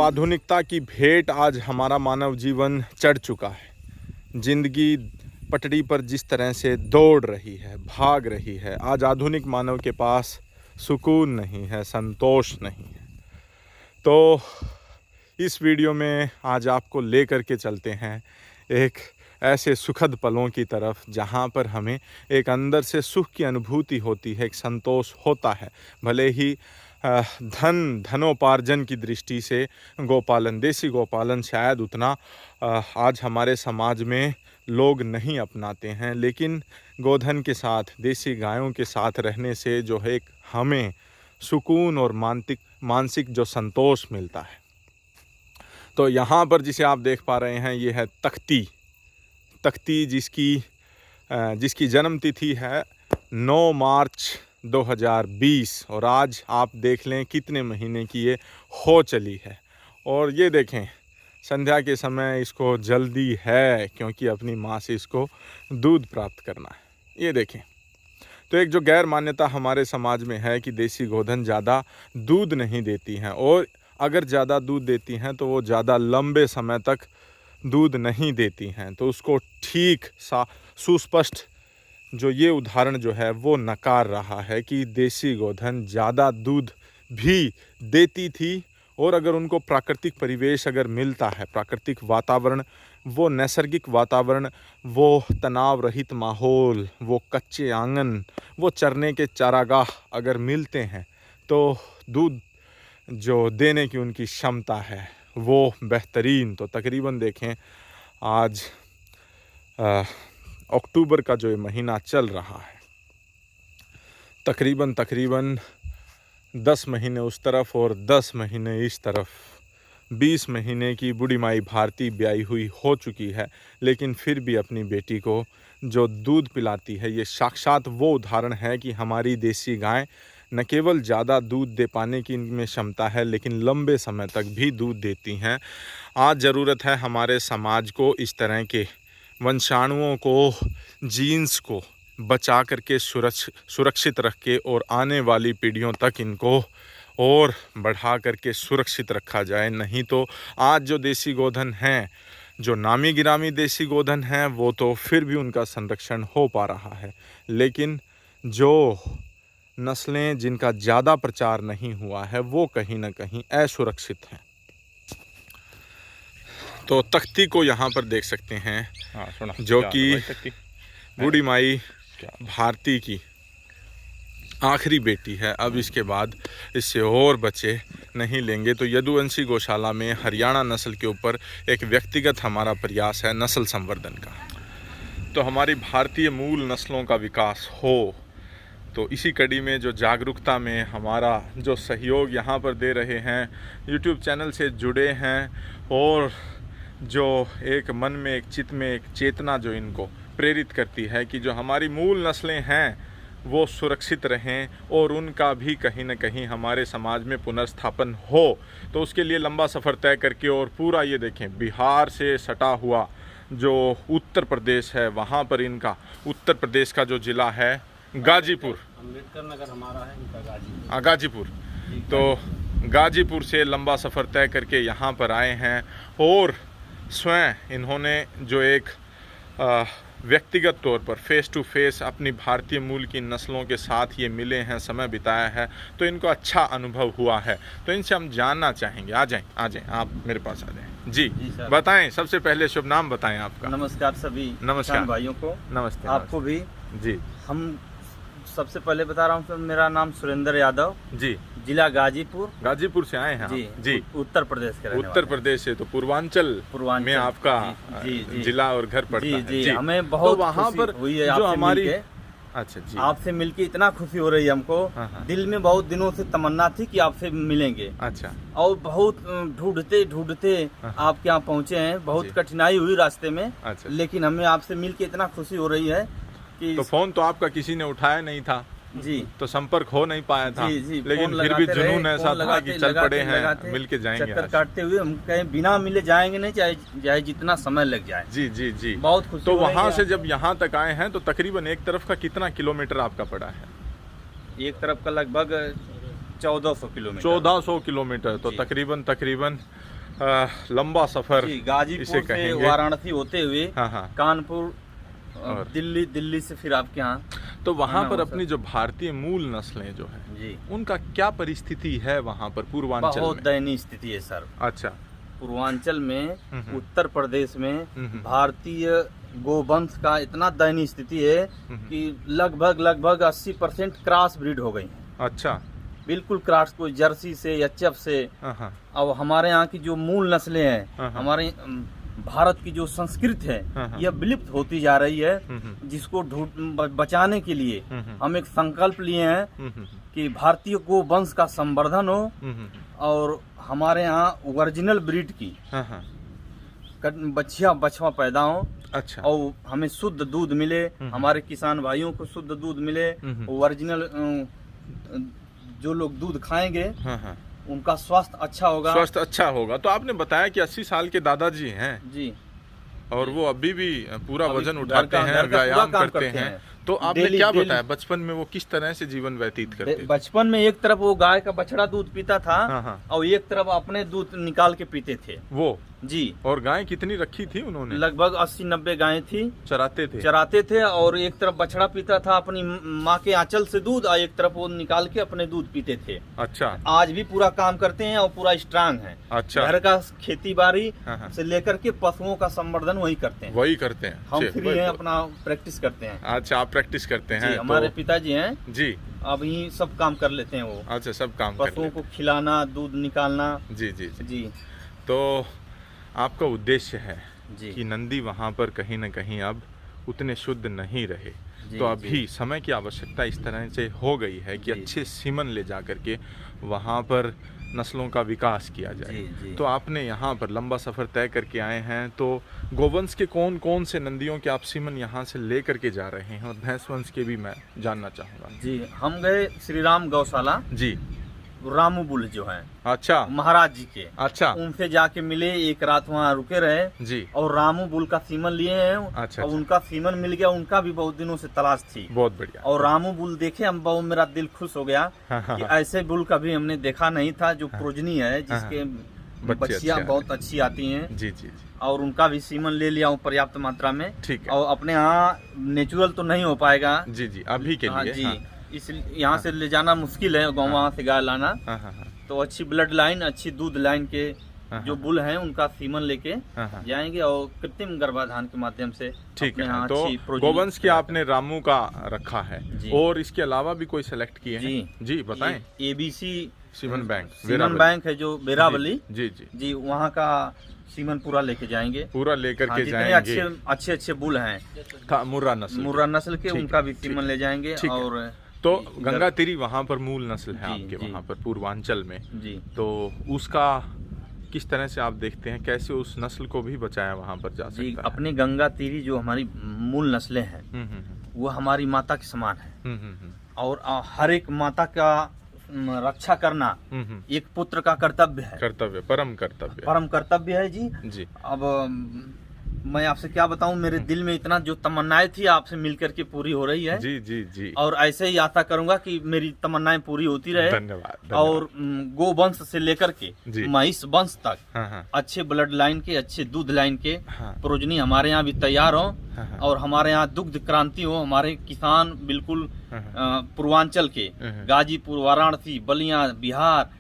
आधुनिकता की भेंट आज हमारा मानव जीवन चढ़ चुका है। जिंदगी पटड़ी पर जिस तरह से दौड़ रही है, भाग रही है, आज आधुनिक मानव के पास सुकून नहीं है, संतोष नहीं है। तो इस वीडियो में आज आपको लेकर के चलते हैं एक ऐसे सुखद पलों की तरफ जहाँ पर हमें एक अंदर से सुख की अनुभूति होती है, एक संतोष होता है। भले ही धनोपार्जन की दृष्टि से गोपालन, देसी गोपालन शायद उतना आज हमारे समाज में लोग नहीं अपनाते हैं, लेकिन गोधन के साथ, देसी गायों के साथ रहने से जो है एक हमें सुकून और मानसिक जो संतोष मिलता है। तो यहाँ पर जिसे आप देख पा रहे हैं ये है तख्ती जिसकी जन्म तिथि है 9 मार्च 2020 और आज आप देख लें कितने महीने की ये हो चली है। और ये देखें संध्या के समय इसको जल्दी है क्योंकि अपनी माँ से इसको दूध प्राप्त करना है। ये देखें, तो एक जो गैर मान्यता हमारे समाज में है कि देसी गोधन ज़्यादा दूध नहीं देती हैं, और अगर ज़्यादा दूध देती हैं तो वो ज़्यादा लंबे समय तक दूध नहीं देती हैं। तो उसको ठीक सुस्पष्ट जो ये उदाहरण जो है वो नकार रहा है कि देसी गोधन ज़्यादा दूध भी देती थी, और अगर उनको प्राकृतिक परिवेश अगर मिलता है, प्राकृतिक वातावरण, वो नैसर्गिक वातावरण, वो तनाव रहित माहौल, वो कच्चे आंगन, वो चरने के चारागाह अगर मिलते हैं तो दूध जो देने की उनकी क्षमता है वो बेहतरीन। तो तकरीबन देखें आज अक्टूबर का जो ये महीना चल रहा है, तकरीबन 10 महीने उस तरफ और 10 महीने इस तरफ, 20 महीने की बूढ़ी माई भारती ब्याई हुई हो चुकी है, लेकिन फिर भी अपनी बेटी को जो दूध पिलाती है, ये साक्षात वो उदाहरण है कि हमारी देसी गाय न केवल ज़्यादा दूध दे पाने की इनमें क्षमता है, लेकिन लंबे समय तक भी दूध देती हैं। आज ज़रूरत है हमारे समाज को इस तरह के वंशाणुओं को, जीन्स को बचा करके सुरक्षित रख के और आने वाली पीढ़ियों तक इनको और बढ़ा करके सुरक्षित रखा जाए। नहीं तो आज जो देसी गोधन हैं, जो नामी गिरामी देसी गोधन हैं, वो तो फिर भी उनका संरक्षण हो पा रहा है, लेकिन जो नस्लें जिनका ज़्यादा प्रचार नहीं हुआ है वो कहीं ना कहीं असुरक्षित हैं। तो तख्ती को यहाँ पर देख सकते हैं, जो कि बूढ़ी माई भारती की आखिरी बेटी है। अब इसके बाद इससे और बच्चे नहीं लेंगे। तो यदुवंशी गौशाला में हरियाणा नस्ल के ऊपर एक व्यक्तिगत हमारा प्रयास है नस्ल संवर्धन का। तो हमारी भारतीय मूल नस्लों का विकास हो, तो इसी कड़ी में जो जागरूकता में हमारा जो सहयोग यहाँ पर दे रहे हैं, यूट्यूब चैनल से जुड़े हैं, और जो एक मन में, एक चित्त में एक चेतना जो इनको प्रेरित करती है कि जो हमारी मूल नस्लें हैं वो सुरक्षित रहें और उनका भी कहीं ना कहीं हमारे समाज में पुनर्स्थापन हो। तो उसके लिए लंबा सफ़र तय करके, और पूरा ये देखें बिहार से सटा हुआ जो उत्तर प्रदेश है, वहाँ पर इनका उत्तर प्रदेश का जो ज़िला है गाजीपुर, अम्बेडकर नगर हमारा है, इनका गाजीपुर। तो गाजीपुर से लंबा सफ़र तय करके यहाँ पर आए हैं, और स्वयं इन्होंने जो एक व्यक्तिगत तौर पर फेस टू फेस अपनी भारतीय मूल की नस्लों के साथ ये मिले हैं, समय बिताया है, तो इनको अच्छा अनुभव हुआ है। तो इनसे हम जानना चाहेंगे। आ जाएं आप मेरे पास आ जाएं। जी बताएं, सबसे पहले शुभ नाम बताएं आपका। नमस्कार सभी नमस्कार भाइयों को। नमस्ते आपको भी जी। हम सबसे पहले बता रहा हूँ, मेरा नाम सुरेंद्र यादव जी, जिला गाजीपुर से आए हैं जी, उत्तर प्रदेश के रहने वाले। उत्तर प्रदेश से, तो पूर्वांचल में आपका जिला और घर पड़ता है। जी, हमें बहुत तो वहाँ पर हुई है जो हमारी, अच्छा जी, आपसे मिलके इतना खुशी हो रही है हमको। दिल में बहुत दिनों से तमन्ना थी कि आपसे मिलेंगे। अच्छा। और बहुत ढूंढते आपके यहाँ पहुँचे हैं, बहुत कठिनाई हुई रास्ते में। अच्छा। लेकिन हमें आपसे मिलके इतना खुशी हो रही है कि तो फोन तो आपका किसी ने उठाया नहीं था जी, तो संपर्क हो नहीं पाया था। जी, लेकिन फिर भी जुनून ऐसा था कि चल पड़े हैं, मिलके जाएंगे। चक्कर काटते हुए हम कहीं बिना मिले जाएंगे नहीं, चाहे जितना समय लग जाए। जी बहुत खुशी। तो वहाँ से जब यहाँ तक आए हैं तो तकरीबन एक तरफ का कितना किलोमीटर आपका पड़ा है? एक तरफ का लगभग 1400 किलोमीटर। 1400 किलोमीटर। तो तकरीबन लंबा सफर गाजीपुर इसे से कहेंगे। वाराणसी होते हुए हाँ हाँ। कानपुर, और दिल्ली से फिर आपके यहाँ। तो वहाँ आना पर हुआ अपनी जो भारतीय मूल नस्लें जो हैं जी, उनका क्या परिस्थिति है वहाँ पर पूर्वांचल बहुत में? दयनीय स्थिति है सर। अच्छा। पूर्वांचल में, उत्तर प्रदेश में भारतीय गोवंश का इतना दयनीय स्थिति है कि लगभग 80% क्रॉस ब्रीड हो गई है। अच्छा। बिल्कुल क्रॉस, कोई जर्सी से, एचएफ से। हाँ। अब हमारे यहाँ की जो मूल नस्लें हैं, हमारे भारत की जो संस्कृति है, यह विलुप्त होती जा रही है। जिसको बचाने के लिए हम एक संकल्प लिए हैं कि भारतीय गोवंश का संवर्धन हो और हमारे यहाँ ओरिजिनल ब्रीड की बछवा पैदा हो। अच्छा। और हमें शुद्ध दूध मिले, हमारे किसान भाइयों को शुद्ध दूध मिले। ओरिजिनल जो लोग दूध खाएंगे उनका स्वास्थ्य अच्छा होगा। स्वास्थ्य अच्छा होगा। तो आपने बताया कि 80 साल के दादाजी हैं जी, और वो अभी भी पूरा वजन उठाते हैं, व्यायाम करते हैं। तो आपने क्या बताया बचपन में वो किस तरह से जीवन व्यतीत करते थे? बचपन में एक तरफ वो गाय का बछड़ा दूध पीता था और एक तरफ अपने दूध निकाल के पीते थे वो जी। और गाय कितनी रखी थी उन्होंने? लगभग 80-90 गायें थी। चराते थे और एक तरफ बछड़ा पीता था अपनी माँ के आंचल से दूध, और एक तरफ वो निकाल के अपने दूध पीते थे। अच्छा। आज भी पूरा काम करते हैं और पूरा स्ट्रांग है। अच्छा। घर का खेती बाड़ी से लेकर के पशुओं का संवर्धन वही करते हैं। हम फ्री हैं, अपना प्रैक्टिस करते हैं। अच्छा, आप प्रैक्टिस करते हैं? हमारे पिताजी हैं जी, अभी सब काम कर लेते हैं वो। अच्छा, सब काम पशुओं को खिलाना, दूध निकालना। जी जी जी। तो आपका उद्देश्य है जी कि नंदी वहाँ पर कहीं न कहीं अब उतने शुद्ध नहीं रहे, तो अभी समय की आवश्यकता इस तरह से हो गई है कि अच्छे सीमन ले जा करके वहाँ पर नस्लों का विकास किया जाए। तो आपने यहाँ पर लंबा सफ़र तय करके आए हैं, तो गोवंश के कौन कौन से नंदियों के आप सीमन यहाँ से ले करके जा रहे हैं, और भैंस वंश के भी मैं जानना चाहूँगा। जी, हम गए श्री राम गौशाला जी, रामू बुल जो है, अच्छा, महाराज जी के, अच्छा, उनसे जाके मिले, एक रात वहाँ रुके रहे जी, और रामू बुल का सीमन लिए हैं। अच्छा, और उनका सीमन मिल गया। उनका भी बहुत दिनों से तलाश थी। बहुत बढ़िया। और रामू बुल देखे हम, बहुत मेरा दिल खुश हो गया कि ऐसे बुल कभी हमने देखा नहीं था, जो प्रोजनी है, जिसके बच्चियां बहुत अच्छी आती हैं। जी जी। और उनका भी सीमन ले लिया हूँ पर्याप्त मात्रा में। ठीक है। और अपने यहाँ नेचुरल तो नहीं हो पाएगा जी जी अभी के लिए जी, इस यहाँ से ले जाना मुश्किल है, गाँव से गाय लाना। तो अच्छी ब्लड लाइन, अच्छी दूध लाइन के जो बुल हैं, उनका सीमन लेके जाएंगे और कृत्रिम गर्भाधान के माध्यम से। ठीक है। तो गोवंश के आपने रामू का रखा है, और इसके अलावा भी कोई सेलेक्ट किए हैं? जी बताएं। ABC सीमन बैंक है जो बेरावली जी जी जी, वहाँ का सीमन पूरा लेके जाएंगे, पूरा लेकर के जाएंगे। अच्छे बुल हैं मुर्रा नस्ल के, उनका भी सीमन ले जाएंगे। और तो गंगा तिरी वहाँ पर मूल नस्ल है आपके वहाँ पर पूर्वांचल में जी, तो उसका किस तरह से आप देखते हैं, कैसे उस नस्ल को भी बचाया वहाँ पर जा सकता है? अपनी गंगा तिरी जो हमारी मूल नस्लें हैं, वो हमारी माता के समान है। और हर एक माता का रक्षा करना एक पुत्र का कर्तव्य है। परम कर्तव्य है जी जी। अब मैं आपसे क्या बताऊं, मेरे दिल में इतना जो तमन्नाएं थी आपसे मिलकर के पूरी हो रही है जी जी जी। और ऐसे ही आशा करूंगा कि मेरी तमन्नाएं पूरी होती रहे। धन्यवाद। और गोवंश से लेकर के महिष वंश तक अच्छे ब्लड लाइन के, अच्छे दूध लाइन के प्रोजनी हमारे यहाँ भी तैयार हो, और हमारे यहाँ दुग्ध क्रांति हो। हमारे किसान बिल्कुल पूर्वांचल के, गाजीपुर, वाराणसी, बलिया, बिहार,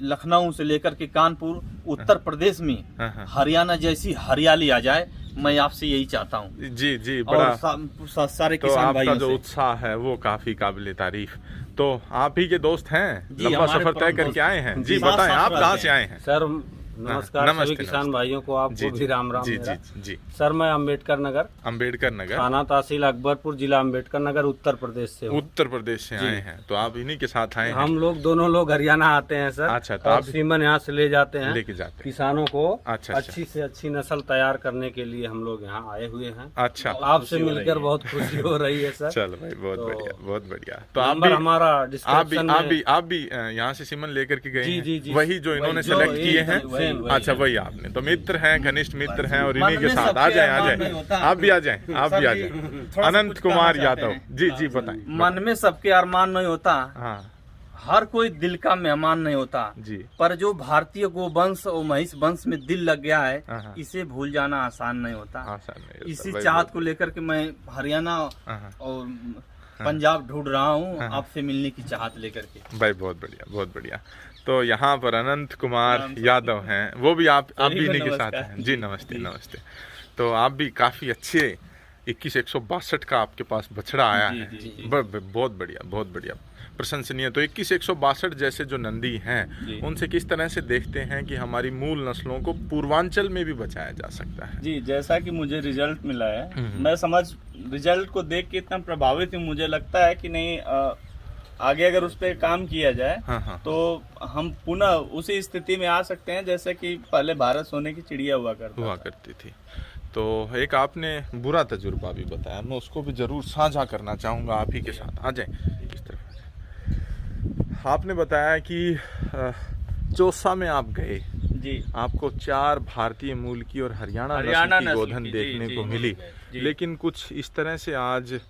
लखनऊ से लेकर के कानपुर, उत्तर प्रदेश में हरियाणा जैसी हरियाली आ जाए, मैं आपसे यही चाहता हूँ जी जी। बड़ा सारे किसान भाइयों का जो उत्साह है वो काफी काबिले तारीफ। तो आप ही के दोस्त हैं, लंबा सफर तय करके आए हैं जी, बताएं आप कहाँ से आए हैं? सर नमस्कार सभी किसान भाइयों को, आपको भी राम राम। जी जी जी। सर मैं अम्बेडकर नगर थाना तहसील अकबरपुर, जिला अम्बेडकर नगर, उत्तर प्रदेश से आए हैं। तो आप इन्हीं के साथ आए हैं? हम लोग दोनों लोग हरियाणा आते हैं सर। अच्छा। तो आप सीमन यहाँ से लेके जाते हैं किसानों को। अच्छा। अच्छी से अच्छी नस्ल तैयार करने के लिए हम लोग यहाँ आए हुए हैं। अच्छा। आपसे मिलकर बहुत खुशी हो रही है सर। चलो भाई, बहुत बढ़िया बहुत बढ़िया। तो हमारा आप भी यहाँ से सीमन लेकर के गए? जी जी जी। वही जो इन्होंने सेलेक्ट किए हैं? अच्छा, वही आपने तो मित्र हैं, घनिष्ठ मित्र हैं, और इन्हीं के साथ आ जाए आप भी आ जाए। अनंत कुमार यादव जी जी बताएं। मन में सबके अरमान नहीं होता। हाँ हर कोई दिल का मेहमान नहीं होता जी, पर जो भारतीय गोवंश और महिष वंश में दिल लग गया है, इसे भूल जाना आसान नहीं होता। इसी चाहत को लेकर के मैं हरियाणा और पंजाब ढूंढ रहा हूँ आपसे मिलने की चाहत लेकर के। भाई बहुत बढ़िया, बहुत बढ़िया। तो यहाँ पर अनंत कुमार यादव हैं, वो भी आप भी इन्हीं के साथ हैं। जी नमस्ते, नमस्ते। तो आप भी काफी अच्छे 21,162 का आपके पास बछड़ा आया है। बहुत बढ़िया, बहुत बढ़िया, प्रशंसनीय। तो 21,162 जैसे जो नंदी हैं, उनसे किस तरह से देखते हैं कि हमारी मूल नस्लों को पूर्वांचल में भी बचाया जा सकता है? जी, जैसा कि मुझे रिजल्ट मिला है, मैं रिजल्ट को देख के इतना प्रभावित हूँ, मुझे लगता है कि नहीं आगे अगर उस पर काम किया जाए तो हम पुनः उसी स्थिति में आ सकते हैं जैसे कि पहले भारत सोने की चिड़िया हुआ करती थी। तो एक आपने बुरा तजुर्बा भी बताया, मैं उसको भी जरूर साझा करना चाहूँगा आप ही के साथ। आ जाए इस तरफ। आपने बताया कि चौसा में आप गए जी, आपको 4 भारतीय मूल की और हरियाणा नस्ल की गोधन देखने को मिली, लेकिन कुछ इस तरह से आज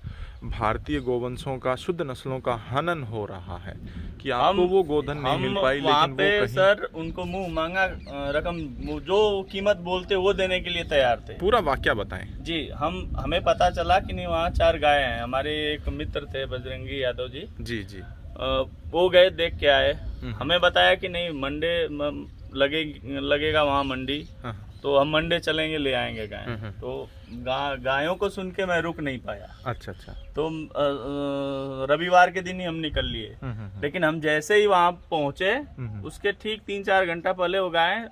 भारतीय गोवंशों का, शुद्ध नस्लों का हनन हो रहा है कि आपको वो गोधन नहीं मिल पाई। लेकिन वो कहीं सर उनको मुंह मांगा रकम जो कीमत बोलते वो देने के लिए तैयार थे। पूरा वाकया बताएं। जी, हमें पता चला कि नहीं वहाँ 4 गाय हैं। हमारे एक मित्र थे बजरंगी यादव जी, जी जी, वो गए देख के आए, हमें बताया कि नहीं मंडे लगेगा वहाँ मंडी, तो हम मंडे चलेंगे ले आएंगे गाय। तो गायों को सुन के मैं रुक नहीं पाया। अच्छा, तो रविवार के दिन ही हम निकल लिए, लेकिन हम जैसे ही वहाँ पहुँचे उसके ठीक 3-4 घंटा पहले वो गाय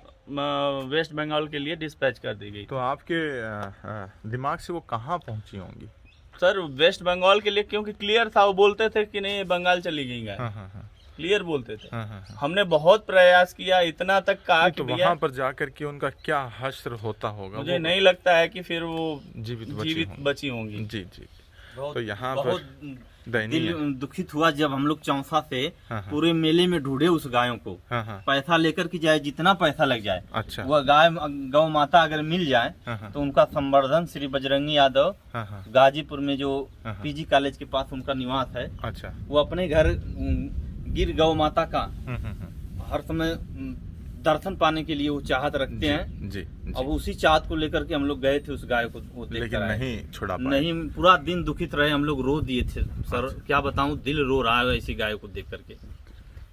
वेस्ट बंगाल के लिए डिस्पैच कर दी गई। तो आपके दिमाग से वो कहाँ पहुँची होंगी? सर वेस्ट बंगाल के लिए, क्योंकि क्लियर था, वो बोलते थे कि नहीं बंगाल चली गई गाय, क्लियर बोलते थे। हमने बहुत प्रयास किया, इतना तक कहा कि वहाँ पर जाकर के उनका क्या हश्र होता होगा, मुझे नहीं लगता है कि फिर वो जीवित बची होंगी। जी जी। तो यहाँ पर दिल दुखित हुआ जब हम लोग चौसा से पूरे मेले में ढूंढे उस गायों को। पैसा लेकर के जाए, जितना पैसा लग जाए, अच्छा, वह गाय गौ माता अगर मिल जाए तो उनका संवर्धन श्री बजरंगी यादव गाजीपुर में जो पीजी कॉलेज के पास उनका निवास है, अच्छा, वो अपने घर गिर गौ माता का हर समय दर्शन पाने के लिए वो चाहत रखते हैं। जी। अब उसी चाहत को लेकर के हम लोग गए थे उस गाय को वो देख, लेकिन नहीं छुड़ा पाए। नहीं, पूरा दिन दुखित रहे हम लोग, रो दिए थे सर। क्या बताऊं, दिल रो रहा है ऐसी गाय को देख करके।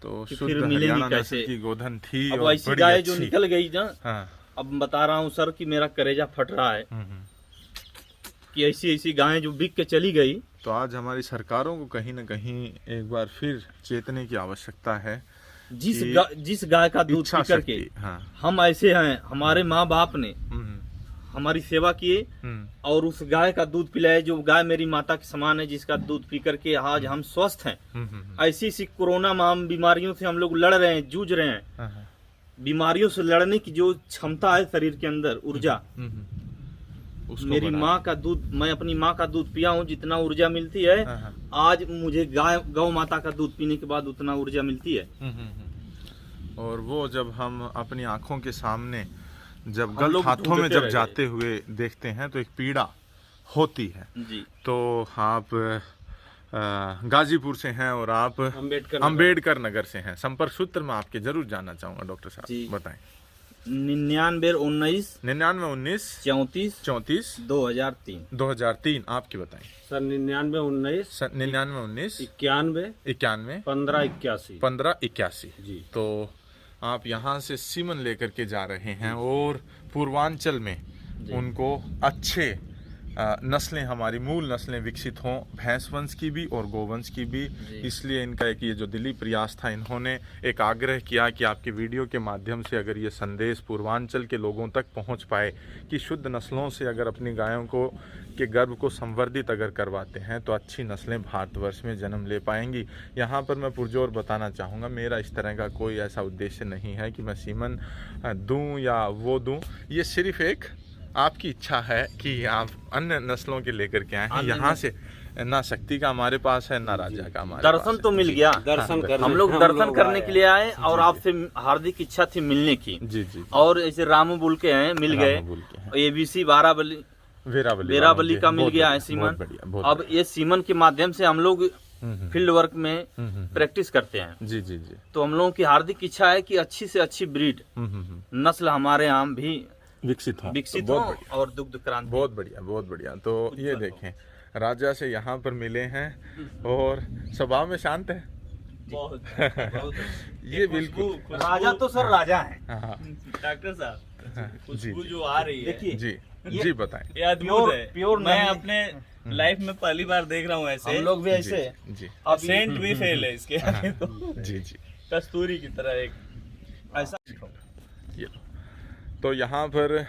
तो फिर मिलेगी कैसे की गोधन थी, अब ऐसी गाय जो निकल गई ना, अब बता रहा हूँ सर कि मेरा कलेजा फट रहा है कि ऐसी गायें जो बिक के चली गई। तो आज हमारी सरकारों को कहीं न कहीं एक बार फिर चेतने की आवश्यकता है। जिस गाय का दूध पी करके हम ऐसे हैं, हमारे माँ बाप ने हमारी सेवा किए और उस गाय का दूध पिलाए, जो गाय मेरी माता के समान है, जिसका दूध पी करके आज हम स्वस्थ हैं। ऐसी कोरोना बीमारियों से हम लोग लड़ रहे हैं, जूझ रहे हैं। बीमारियों से लड़ने की जो क्षमता है शरीर के अंदर, ऊर्जा, मेरी माँ का दूध, मैं अपनी माँ का दूध पिया हूँ, जितना ऊर्जा मिलती है आज मुझे गौ माता का दूध पीने के बाद उतना ऊर्जा मिलती है। और वो जब हम अपनी आंखों के सामने जब गलत हाथों में जब जाते हुए देखते हैं तो एक पीड़ा होती है जी। तो आप गाजीपुर से हैं और आप अंबेडकर नगर से हैं। संपर्क सूत्र में आपके जरूर जानना चाहूंगा डॉक्टर साहब, बताएं। 9919 34 2003 आपकी बताएं सर। 9919 91 15 81 जी। तो आप यहाँ से सीमन लेकर के जा रहे हैं और पूर्वांचल में उनको अच्छे नस्लें, हमारी मूल नस्लें विकसित हों, भैंस वंश की भी और गोवंश की भी। इसलिए इनका एक ये जो दिली प्रयास था, इन्होंने एक आग्रह किया कि आपके वीडियो के माध्यम से अगर ये संदेश पूर्वांचल के लोगों तक पहुंच पाए कि शुद्ध नस्लों से अगर अपनी गायों को के गर्भ को संवर्धित अगर करवाते हैं तो अच्छी नस्लें भारतवर्ष में जन्म ले पाएंगी। यहाँ पर मैं पुरजोर बताना चाहूँगा, मेरा इस तरह का कोई ऐसा उद्देश्य नहीं है कि मैं सीमन दूँ या वो दूँ। ये सिर्फ एक आपकी इच्छा है कि आप अन्य नस्लों के लेकर के आए हैं। यहाँ से ना शक्ति का हमारे पास है, ना राजा का हमारे दर्शन तो मिल गया, दर्शन करने हम लोग दर्शन करने के लिए आए और आपसे हार्दिक इच्छा थी मिलने की। जी जी। और ऐसे रामू बुल के हैं, मिल गए। ABC वेरावली का मिल गया है सीमन। अब ये सीमन के माध्यम से हम लोग फील्ड वर्क में प्रैक्टिस करते हैं। जी जी जी। तो हम लोगों की हार्दिक इच्छा है कि अच्छी से अच्छी ब्रीड नस्ल हमारे यहाँ भी विकसित हो और दुग्ध क्रांति। बहुत बढ़िया, बहुत बढ़िया। तो ये देखें, राजा से यहाँ पर मिले हैं और स्वभाव में शांत है बहुत ये बिल्कुल राजा तो सर राजा है। डॉक्टर साहब खुशबू जो आ रही है, देखिए जी जी बताएं। ये अद्भुत है, प्योर। मैं अपने लाइफ में पहली बार देख रहा हूँ ऐसे। हम लोग भी ऐसे जी। अब सेंट भी फेल है इसके आगे तो जी जी, कस्तूरी की तरह एक ऐसा। ये तो यहाँ पर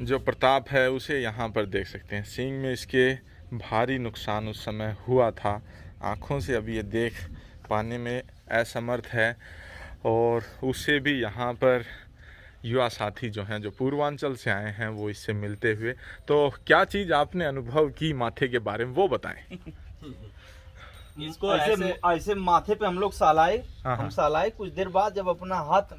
जो प्रताप है उसे यहाँ पर देख सकते हैं। सींग में इसके भारी नुकसान उस समय हुआ था, आँखों से अभी ये देख पाने में असमर्थ है। और उसे भी यहाँ पर युवा साथी जो हैं, जो पूर्वांचल से आए हैं, वो इससे मिलते हुए। तो क्या चीज़ आपने अनुभव की माथे के बारे में, वो बताएं। इसको ऐसे माथे पे हम लोग सालाए कुछ देर बाद जब अपना हाथ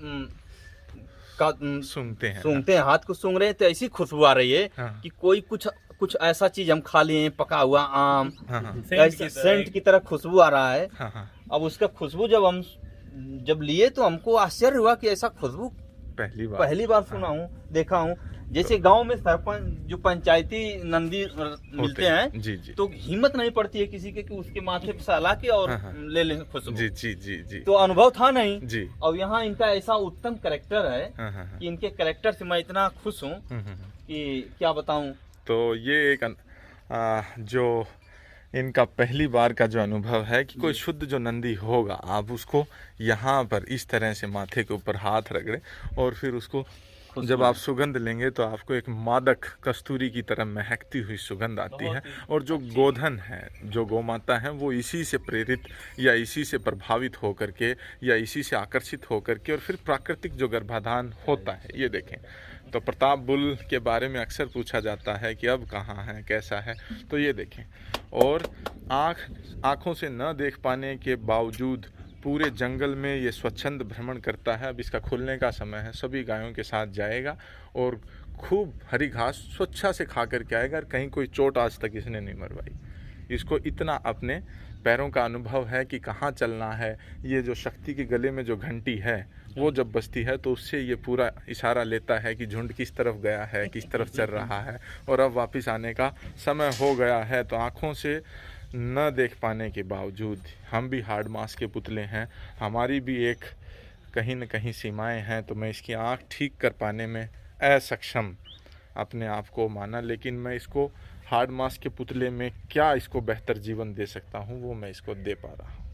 सूंघते हैं, हाथ को सूंघ रहे हैं, तो ऐसी खुशबू आ रही है कि कोई कुछ ऐसा चीज हम खा लिए, पका हुआ आम, सेंट की तरह खुशबू आ रहा है। अब उसका खुशबू जब लिए तो हमको आश्चर्य हुआ कि ऐसा खुशबू पहली बार सुना हूँ, देखा हूँ। जैसे गांव में सरपंच जो पंचायती नंदी मिलते हैं जी जी, तो हिम्मत नहीं पड़ती है किसी के कि उसके माथे पे साला के और ले लें खुशबू। जी जी जी जी। तो अनुभव था नहीं जी। और यहाँ इनका ऐसा उत्तम कैरेक्टर है कि इनके कैरेक्टर से मैं इतना खुश हूँ कि क्या बताऊँ। तो ये एक जो इनका पहली बार का जो अनुभव है कि कोई शुद्ध जो नंदी होगा, आप उसको यहाँ पर इस तरह से माथे के ऊपर हाथ रगड़े और फिर उसको जब आप सुगंध लेंगे तो आपको एक मादक कस्तूरी की तरह महकती हुई सुगंध आती है। और जो गोधन है, जो गौमाता है, वो इसी से प्रेरित या इसी से प्रभावित होकर के या इसी से आकर्षित होकर के और फिर प्राकृतिक जो गर्भाधान होता है। ये देखें, तो प्रताप बुल के बारे में अक्सर पूछा जाता है कि अब कहाँ है, कैसा है। तो ये देखें, और आँखों से न देख पाने के बावजूद पूरे जंगल में ये स्वच्छंद भ्रमण करता है। अब इसका खुलने का समय है, सभी गायों के साथ जाएगा और खूब हरी घास स्वच्छा से खा कर के आएगा। कहीं कोई चोट आज तक इसने नहीं मरवाई। इसको इतना अपने पैरों का अनुभव है कि कहाँ चलना है। ये जो शक्ति के गले में जो घंटी है वो जब बजती है तो उससे ये पूरा इशारा लेता है कि झुंड किस तरफ गया है, किस तरफ चल रहा है और अब वापस आने का समय हो गया है। तो आँखों से न देख पाने के बावजूद हम भी हार्ड मास के पुतले हैं, हमारी भी एक कहीं न कहीं सीमाएं हैं। तो मैं इसकी आँख ठीक कर पाने में असक्षम अपने आप को माना, लेकिन मैं इसको हार्ड मास के पुतले में क्या इसको बेहतर जीवन दे सकता हूँ वो मैं इसको दे पा रहा हूँ।